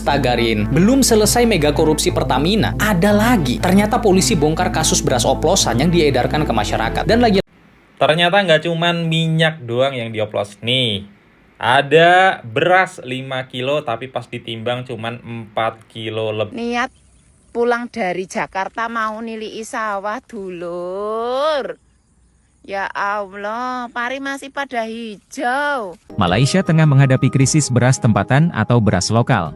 Astagarin, belum selesai mega korupsi Pertamina, ada lagi. Ternyata polisi bongkar kasus beras oplosan yang diedarkan ke masyarakat. Dan lagi ternyata nggak cuman minyak doang yang dioplos nih. Ada beras 5 kilo tapi pas ditimbang cuman 4 kilo lebih. Niat pulang dari Jakarta mau nilai sawah dulur. Ya Allah, pari masih pada hijau. Malaysia tengah menghadapi krisis beras tempatan atau beras lokal.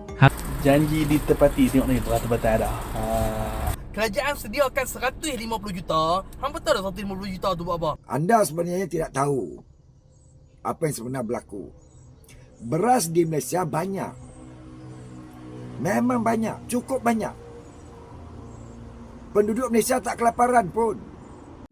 Janji ditepati, tengok ni betul-betul ada. Kerajaan sediakan 150 juta. Hang betul dah 150 juta tu buat apa? Anda sebenarnya tidak tahu apa yang sebenarnya berlaku. Beras di Malaysia banyak. Memang banyak, cukup banyak. Penduduk Malaysia tak kelaparan pun.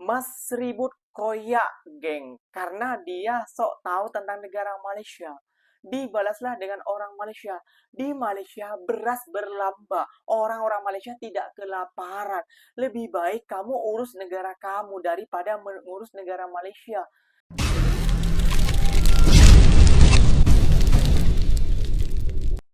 Mas ribut koyak, geng, karena dia sok tahu tentang negara Malaysia. Dibalaslah dengan orang Malaysia. Di Malaysia beras berlambah. Orang-orang Malaysia tidak kelaparan. Lebih baik kamu urus negara kamu daripada mengurus negara Malaysia.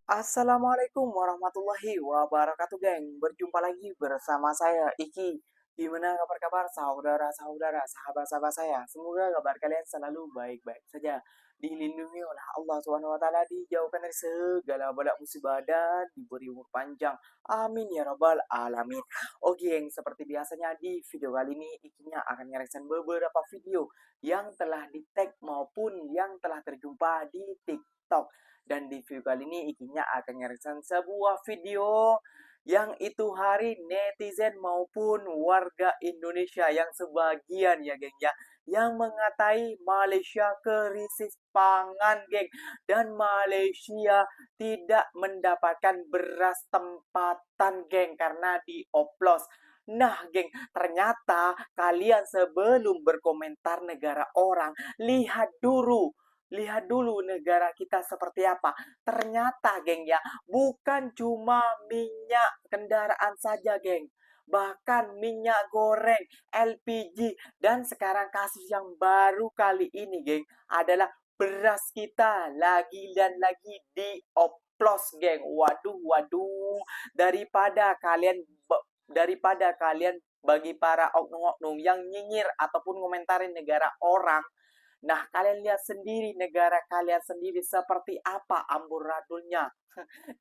Assalamualaikum warahmatullahi wabarakatuh, geng. Berjumpa lagi bersama saya, Iki. Gimana kabar-kabar saudara-saudara, sahabat-sahabat saya? Semoga kabar kalian selalu baik-baik saja. Dilindungi oleh Allah SWT, dijauhkan dari segala bala musibah dan diberi umur panjang. Amin ya rabbal alamin. Oke, geng, seperti biasanya di video kali ini Ikinya akan ngereaction beberapa video yang telah di-tag maupun yang telah terjumpa di TikTok. Dan di video kali ini Ikinya akan ngereaction sebuah video yang itu hari netizen maupun warga Indonesia yang sebagian ya geng ya, yang mengatai Malaysia krisis pangan geng, dan Malaysia tidak mendapatkan beras tempatan geng karena dioplos. Nah geng, ternyata kalian sebelum berkomentar negara orang, lihat dulu negara kita seperti apa. Ternyata geng ya, bukan cuma minyak kendaraan saja geng, bahkan minyak goreng, LPG, dan sekarang kasus yang baru kali ini geng adalah beras kita lagi dan lagi dioplos geng. Waduh, daripada kalian bagi para oknum-oknum yang nyinyir ataupun komentarin negara orang, nah, kalian lihat sendiri negara kalian sendiri seperti apa amburadulnya.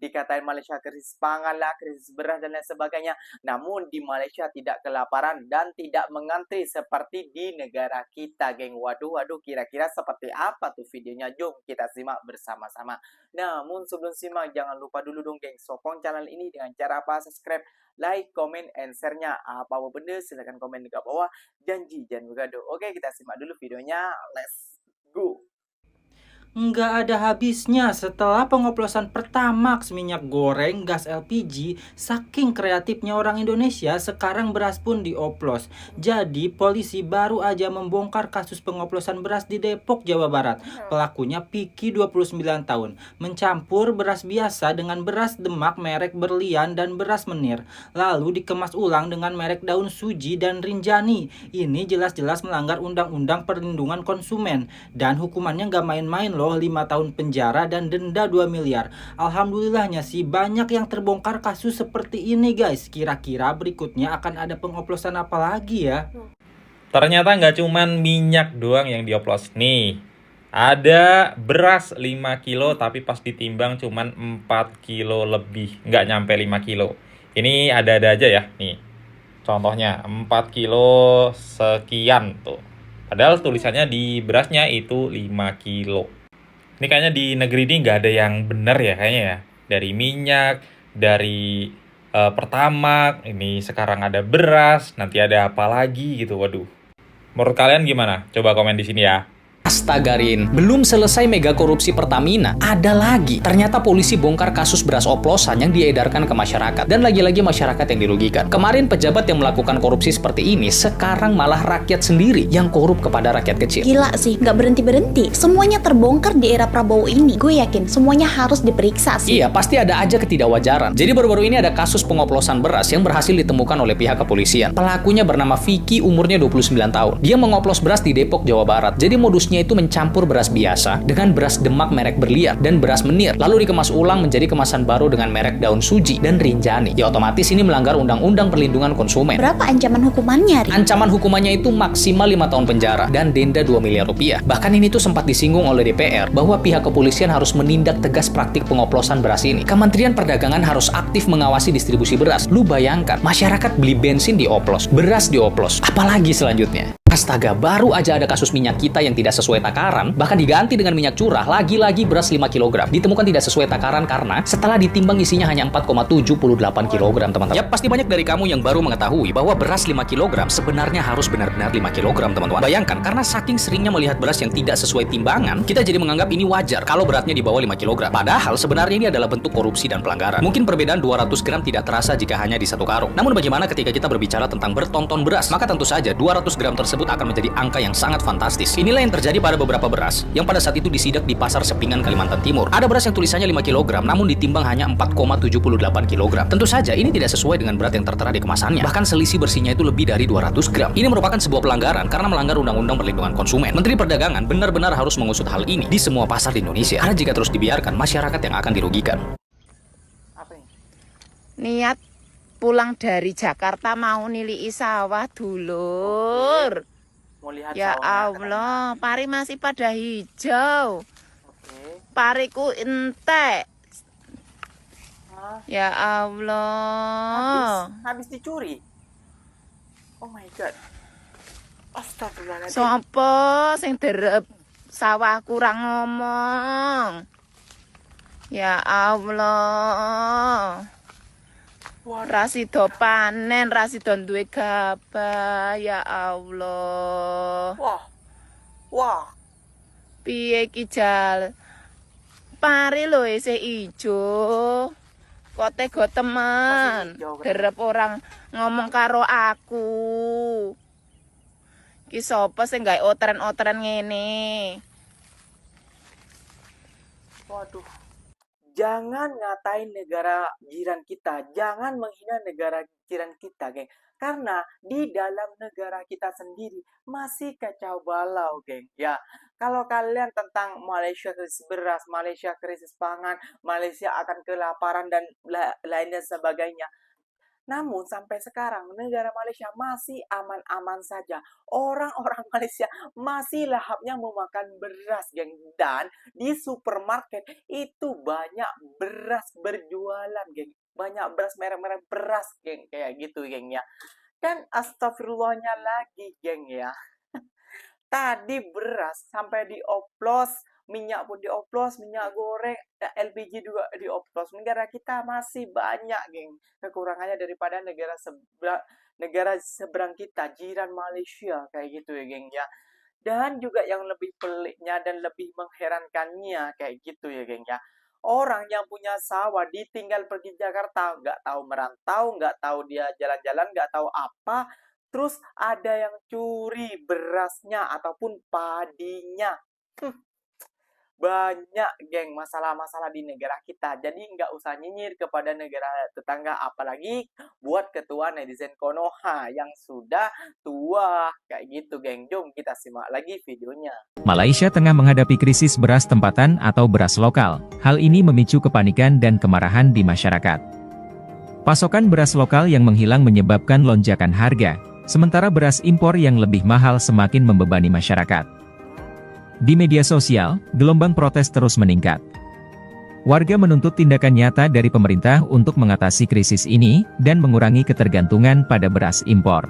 Dikatain Malaysia krisis pangan lah, krisis beras dan lain sebagainya. Namun di Malaysia tidak kelaparan dan tidak mengantri seperti di negara kita, geng. Waduh, kira-kira seperti apa tuh videonya? Jom kita simak bersama-sama. Namun sebelum simak, jangan lupa dulu dong, geng, sokong channel ini dengan cara apa? Subscribe, like, comment, and share-nya. Apa-apa benda, silahkan komen di bawah. Janji, jangan bergaduh. Oke, kita simak dulu videonya. Let's go. Nggak ada habisnya setelah pengoplosan Pertamax minyak goreng gas LPG. Saking kreatifnya orang Indonesia, sekarang beras pun dioplos. Jadi polisi baru aja membongkar kasus pengoplosan beras di Depok, Jawa Barat. Pelakunya Piki 29 tahun, mencampur beras biasa dengan beras Demak merek Berlian dan beras Menir, lalu dikemas ulang dengan merek Daun Suji dan Rinjani. Ini jelas-jelas melanggar Undang-Undang Perlindungan Konsumen, dan hukumannya nggak main-main loh, 5 tahun penjara dan denda 2 miliar. Alhamdulillahnya sih banyak yang terbongkar kasus seperti ini guys. Kira-kira berikutnya akan ada pengoplosan apa lagi ya? Ternyata nggak cuman minyak doang yang dioplos nih. Ada beras 5 kilo tapi pas ditimbang cuman 4 kilo lebih. Nggak nyampe 5 kilo. Ini ada-ada aja ya nih. Contohnya 4 kilo sekian tuh. Padahal tulisannya di berasnya itu 5 kilo. Ini kayaknya di negeri ini nggak ada yang benar ya kayaknya ya. Dari minyak, dari Pertamax, ini sekarang ada beras, nanti ada apa lagi gitu. Waduh. Menurut kalian gimana? Coba komen di sini ya. Astagarin, belum selesai mega korupsi Pertamina, ada lagi. Ternyata polisi bongkar kasus beras oplosan yang diedarkan ke masyarakat. Dan lagi-lagi masyarakat yang dirugikan. Kemarin pejabat yang melakukan korupsi seperti ini, sekarang malah rakyat sendiri yang korup kepada rakyat kecil. Gila sih, nggak berhenti-berhenti. Semuanya terbongkar di era Prabowo ini. Gue yakin semuanya harus diperiksa sih. Iya, pasti ada aja ketidakwajaran. Jadi baru-baru ini ada kasus pengoplosan beras yang berhasil ditemukan oleh pihak kepolisian. Pelakunya bernama Vicky, umurnya 29 tahun. Dia mengoplos beras di Depok, Jawa Barat. Jadi modusnya itu mencampur beras biasa dengan beras Demak merek Berlian dan beras Menir, lalu dikemas ulang menjadi kemasan baru dengan merek Daun Suji dan Rinjani. Ya otomatis ini melanggar Undang-Undang Perlindungan Konsumen. Berapa ancaman hukumannya, Ri? Ancaman hukumannya itu maksimal 5 tahun penjara dan denda 2 miliar rupiah. Bahkan ini tuh sempat disinggung oleh DPR bahwa pihak kepolisian harus menindak tegas praktik pengoplosan beras ini. Kementerian Perdagangan harus aktif mengawasi distribusi beras. Lu bayangkan, masyarakat beli bensin dioplos, beras dioplos, apalagi selanjutnya. Astaga, baru aja ada kasus minyak kita yang tidak sesuai takaran, bahkan diganti dengan minyak curah, lagi-lagi beras 5 kg. Ditemukan tidak sesuai takaran karena setelah ditimbang isinya hanya 4,78 kg, teman-teman. Ya, pasti banyak dari kamu yang baru mengetahui bahwa beras 5 kg sebenarnya harus benar-benar 5 kg, teman-teman. Bayangkan, karena saking seringnya melihat beras yang tidak sesuai timbangan, kita jadi menganggap ini wajar kalau beratnya di bawah 5 kg. Padahal sebenarnya ini adalah bentuk korupsi dan pelanggaran. Mungkin perbedaan 200 gram tidak terasa jika hanya di satu karung. Namun bagaimana ketika kita berbicara tentang bertonton beras? Maka tentu saja 200 gram tersebut akan menjadi angka yang sangat fantastis. Inilah yang terjadi pada beberapa beras yang pada saat itu disidak di pasar Sepingan, Kalimantan Timur. Ada beras yang tulisannya 5 kg namun ditimbang hanya 4,78 kg. Tentu saja ini tidak sesuai dengan berat yang tertera di kemasannya. Bahkan selisih bersihnya itu lebih dari 200 gram. Ini merupakan sebuah pelanggaran karena melanggar Undang-Undang Perlindungan Konsumen. Menteri Perdagangan benar-benar harus mengusut hal ini di semua pasar di Indonesia. Karena jika terus dibiarkan, masyarakat yang akan dirugikan. Apa ini? Niat pulang dari Jakarta mau nilai sawah dulur. Mau lihat Ya sawahnya, Allah, pari masih pada hijau. Oke. Pariku entek. Hah? Ya Allah. Habis dicuri. Oh my god. Astagfirullahaladzim. Sopo sing derep sawah kurang ngomong. Ya Allah. Rasido panen, rasido duwe gabah. Ya Allah. Wah. Piye ki jal? Pari lho isih ijo. Kok tega temen. Masih hijau, kan? Derep orang ngomong karo aku. Ki sapa sing gawe otren-otren ngene? Waduh. Jangan ngatain negara jiran kita, jangan menghina negara jiran kita, geng. Karena di dalam negara kita sendiri masih kacau balau, geng. Ya, kalau kalian tentang Malaysia krisis beras, Malaysia krisis pangan, Malaysia akan kelaparan dan lainnya sebagainya. Namun sampai sekarang negara Malaysia masih aman-aman saja. Orang-orang Malaysia masih lahapnya memakan beras, geng. Dan di supermarket itu banyak beras berjualan, geng. Banyak beras merek-merek beras, geng. Kayak gitu, geng ya. Dan astagfirullahnya lagi, geng ya. Tadi beras sampai dioplos, minyak pun dioplos, minyak goreng, LPG juga dioplos. Negara kita masih banyak, geng, kekurangannya daripada negara seberang kita, jiran Malaysia, kayak gitu ya, geng ya. Dan juga yang lebih peliknya dan lebih mengherankannya kayak gitu ya, geng ya. Orang yang punya sawah ditinggal pergi Jakarta, nggak tahu merantau, nggak tahu dia jalan-jalan, nggak tahu apa. Terus ada yang curi berasnya ataupun padinya. Banyak, geng, masalah-masalah di negara kita. Jadi nggak usah nyinyir kepada negara tetangga. Apalagi buat ketua netizen Konoha yang sudah tua. Kayak gitu, geng. Jom kita simak lagi videonya. Malaysia tengah menghadapi krisis beras tempatan atau beras lokal. Hal ini memicu kepanikan dan kemarahan di masyarakat. Pasokan beras lokal yang menghilang menyebabkan lonjakan harga. Sementara beras impor yang lebih mahal semakin membebani masyarakat. Di media sosial, gelombang protes terus meningkat. Warga menuntut tindakan nyata dari pemerintah untuk mengatasi krisis ini dan mengurangi ketergantungan pada beras impor.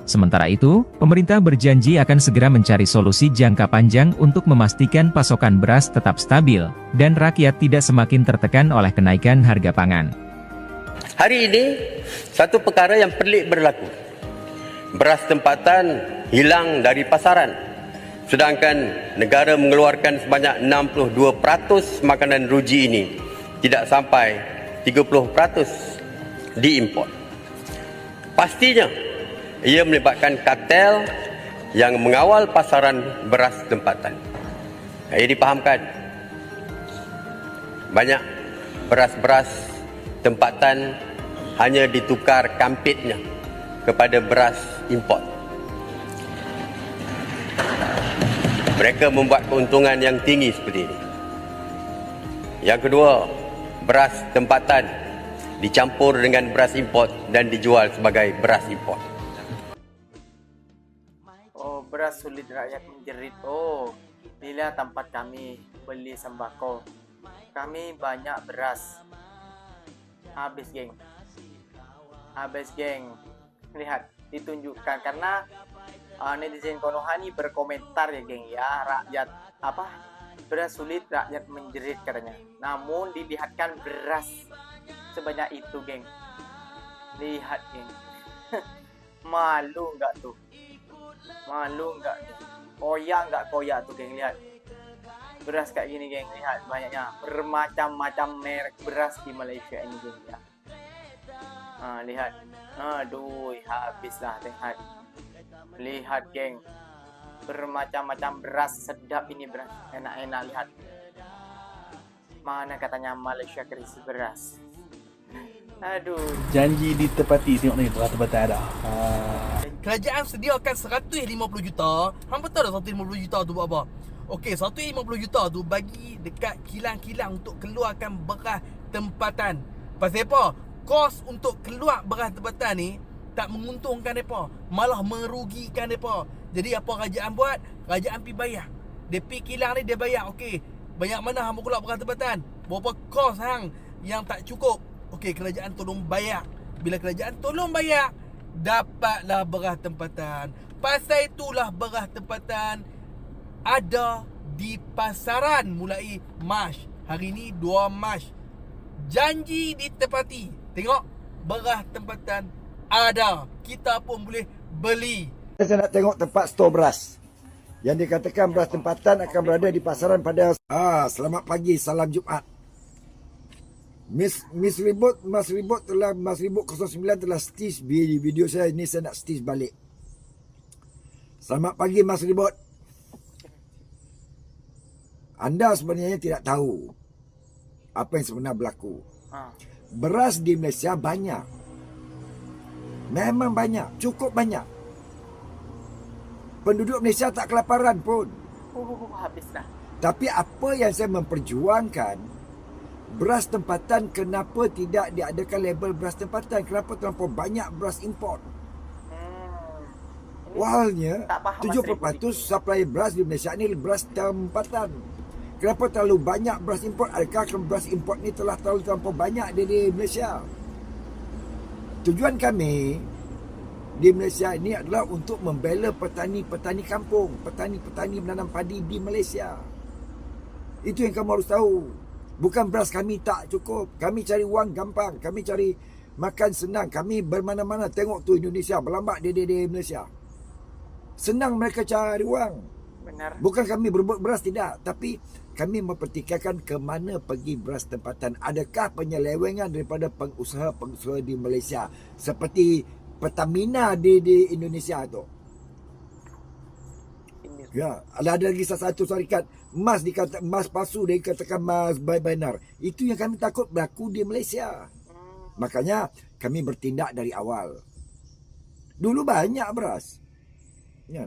Sementara itu, pemerintah berjanji akan segera mencari solusi jangka panjang untuk memastikan pasokan beras tetap stabil dan rakyat tidak semakin tertekan oleh kenaikan harga pangan. Hari ini, satu perkara yang pelik berlaku. Beras tempatan hilang dari pasaran, sedangkan negara mengeluarkan sebanyak 62% makanan ruji ini, tidak sampai 30% diimport. Pastinya, ia melibatkan kartel yang mengawal pasaran beras tempatan. Ia dipahamkan, banyak beras-beras tempatan hanya ditukar kampitnya kepada beras import. Mereka membuat keuntungan yang tinggi seperti ini. Yang kedua, beras tempatan dicampur dengan beras import dan dijual sebagai beras import. Oh, beras sulit rakyat menjerit. Oh, bila tempat kami beli sembako. Kami banyak beras. Habis, geng. Habis, geng. Lihat, ditunjukkan karena netizen Konoha ini berkomentar ya, geng ya. Rakyat apa? Beras sulit rakyat menjerit katanya. Namun dilihatkan beras sebanyak itu, geng. Lihat, geng. Malu nggak tuh? Malu nggak? Koyak nggak koyak tuh, geng? Lihat. Beras kayak gini, geng. Lihat banyaknya. Bermacam-macam merek beras di Malaysia ini, geng ya. Lihat. Aduh, habislah. Lihat. Lihat, geng. Bermacam-macam beras. Sedap ini beras. Enak-enak, lihat. Mana katanya Malaysia krisis beras. Aduh. Janji ditepati. Tengok ni beras tempatan dah. Kerajaan sediakan 150 juta. Hang betul tak 150 juta tu buat apa? Okey, 150 juta tu bagi dekat kilang-kilang untuk keluarkan beras tempatan. Pasal apa? Kos untuk keluar beras tempatan ni tak menguntungkan mereka, malah merugikan mereka. Jadi apa kerajaan buat? Kerajaan pergi bayar. Dia pergi kilang ni dia bayar. Okey, banyak mana hang keluar beras tempatan? Berapa kos hang yang tak cukup? Okey, kerajaan tolong bayar. Bila kerajaan tolong bayar, dapatlah beras tempatan. Pasal itulah beras tempatan ada di pasaran mulai Mac. Hari ni 2 Mac. Janji ditepati. Tengok, beras tempatan ada. Kita pun boleh beli. Saya nak tengok tempat stor beras. Yang dikatakan beras tempatan akan berada di pasaran pada... selamat pagi, salam Jumaat. Mas Ribut telah 09 telah stis video saya ini. Saya nak stis balik. Selamat pagi, Mas Ribut. Anda sebenarnya tidak tahu apa yang sebenarnya berlaku. Beras di Malaysia banyak. Memang banyak, cukup banyak. Penduduk Malaysia tak kelaparan pun. Habislah. Tapi apa yang saya memperjuangkan, beras tempatan kenapa tidak diadakan label beras tempatan? Kenapa terlampau banyak beras import? Wahalnya 70% supply beras di Malaysia ni beras tempatan. Kenapa terlalu banyak beras import? Adakah beras import ni telah terlampau banyak di Malaysia? Tujuan kami di Malaysia ini adalah untuk membela petani-petani kampung, petani-petani menanam padi di Malaysia. Itu yang kamu harus tahu. Bukan beras kami tak cukup. Kami cari wang gampang. Kami cari makan senang. Kami bermana-mana. Tengok tu Indonesia berlambak di Malaysia. Senang mereka cari wang. Benar. Bukan kami berebut beras, tidak. Tapi kami mempertikaikan ke mana pergi beras tempatan. Adakah penyelewengan daripada pengusaha-pengusaha di Malaysia seperti Pertamina di Indonesia tu? Ya, ada lagi satu syarikat emas dikata emas palsu, dia katakan emas benar. Itu yang kami takut berlaku di Malaysia. Makanya kami bertindak dari awal. Dulu banyak beras. Ya.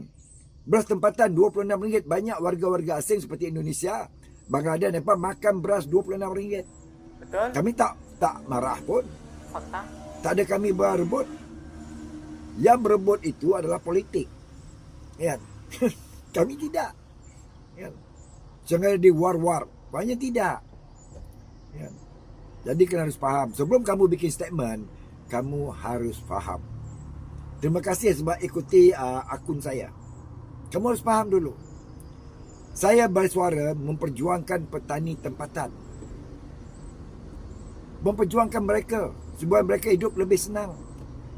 Beras tempatan RM26. Banyak warga-warga asing seperti Indonesia, Bangladesh, Nepal makan beras RM26. Betul. Kami tak marah pun. Fakta. Tak ada kami berebut. Yang berebut itu adalah politik. Ya. Kami tidak. Ya. Jangan di war-war. Banyak tidak. Ya. Jadi kena harus faham. Sebelum kamu bikin statement, kamu harus faham. Terima kasih sebab ikuti akun saya. Kamu harus faham dulu. Saya bersuara memperjuangkan petani tempatan. Memperjuangkan mereka supaya mereka hidup lebih senang.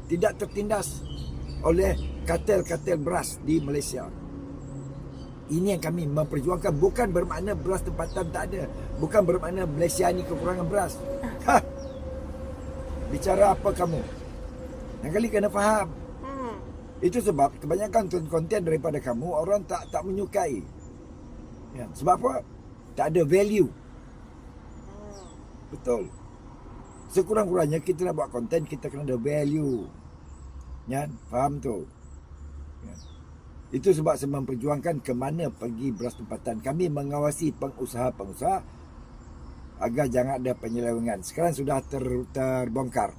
Tidak tertindas oleh kartel-kartel beras di Malaysia. Ini yang kami memperjuangkan. Bukan bermakna beras tempatan tak ada. Bukan bermakna Malaysia ni kekurangan beras. Bicara apa kamu? Yang kali kena faham. Itu sebab kebanyakan konten daripada kamu orang tak menyukai. Ya, sebab apa? Tak ada value. Betul. Sekurang-kurangnya kita nak buat konten, kita kena ada value. Ya, faham tu? Ya. Itu sebab saya memperjuangkan ke mana pergi beras tempatan. Kami mengawasi pengusaha-pengusaha agar jangan ada penyelewengan. Sekarang sudah terbongkar.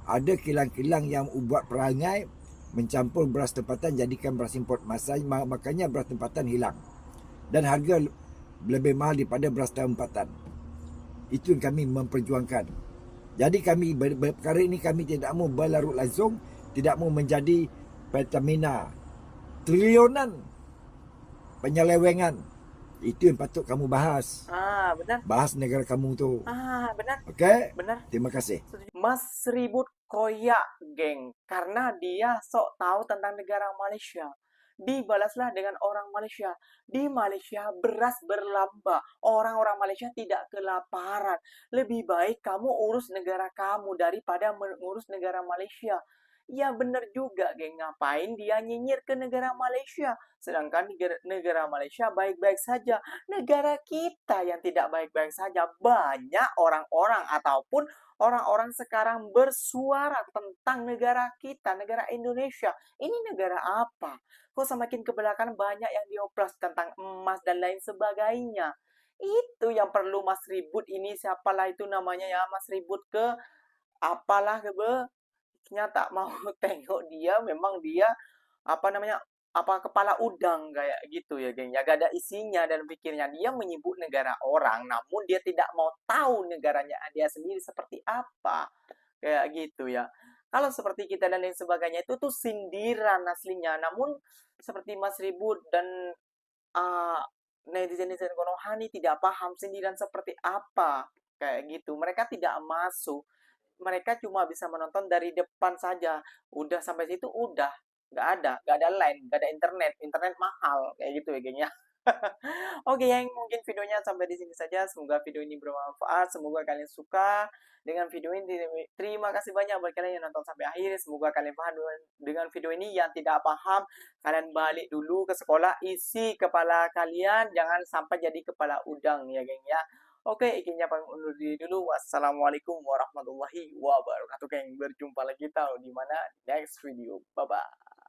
Ada kilang-kilang yang buat perangai mencampur beras tempatan jadikan beras import. Makanya beras tempatan hilang. Dan harga lebih mahal daripada beras tempatan. Itu yang kami memperjuangkan. Jadi kami perkara ini kami tidak mahu berlarut langsung, tidak mahu menjadi Pertamina triliunan penyelewengan. Itu yang patut kamu bahas. Benar. Bahas negara kamu tu. Benar. Okey? Benar. Terima kasih. Mas ribut koyak, geng. Karena dia sok tahu tentang negara Malaysia. Dibalaslah dengan orang Malaysia. Di Malaysia beras berlambah. Orang-orang Malaysia tidak kelaparan. Lebih baik kamu urus negara kamu daripada mengurus negara Malaysia. Ya benar juga, geng. Ngapain dia nyinyir ke negara Malaysia? Sedangkan negara Malaysia baik-baik saja. Negara kita yang tidak baik-baik saja. Banyak orang-orang ataupun orang-orang sekarang bersuara tentang negara kita, negara Indonesia. Ini negara apa? Kok semakin ke belakang banyak yang dioplos tentang emas dan lain sebagainya. Itu yang perlu Mas Ribut ini. Siapalah itu namanya ya, Mas Ribut ke apalah ke tak mau tengok dia, memang dia kepala udang kayak gitu ya, geng. Ya gak ada isinya dan pikirnya. Dia menyebut negara orang, namun dia tidak mau tahu negaranya dia sendiri seperti apa. Kayak gitu ya. Kalau seperti kita dan lain sebagainya itu tuh sindiran aslinya. Namun seperti Mas Ribut dan netizen-netizen Konoha ini tidak paham sindiran seperti apa. Kayak gitu. Mereka tidak masuk. Mereka cuma bisa menonton dari depan saja. Udah sampai situ udah. Nggak ada line, nggak ada internet mahal kayak gitu ya, geng ya. Oke, yang mungkin videonya sampai di sini saja. Semoga video ini bermanfaat, semoga kalian suka dengan video ini. Terima kasih banyak buat kalian yang nonton sampai akhir. Semoga kalian paham dengan video ini. Yang tidak paham, kalian balik dulu ke sekolah, isi kepala kalian, jangan sampai jadi kepala udang ya, geng ya. Oke, izinnya pamit undur diri dulu. Wassalamualaikum warahmatullahi wabarakatuh, geng. Berjumpa lagi tahu di mana next video. Bye bye.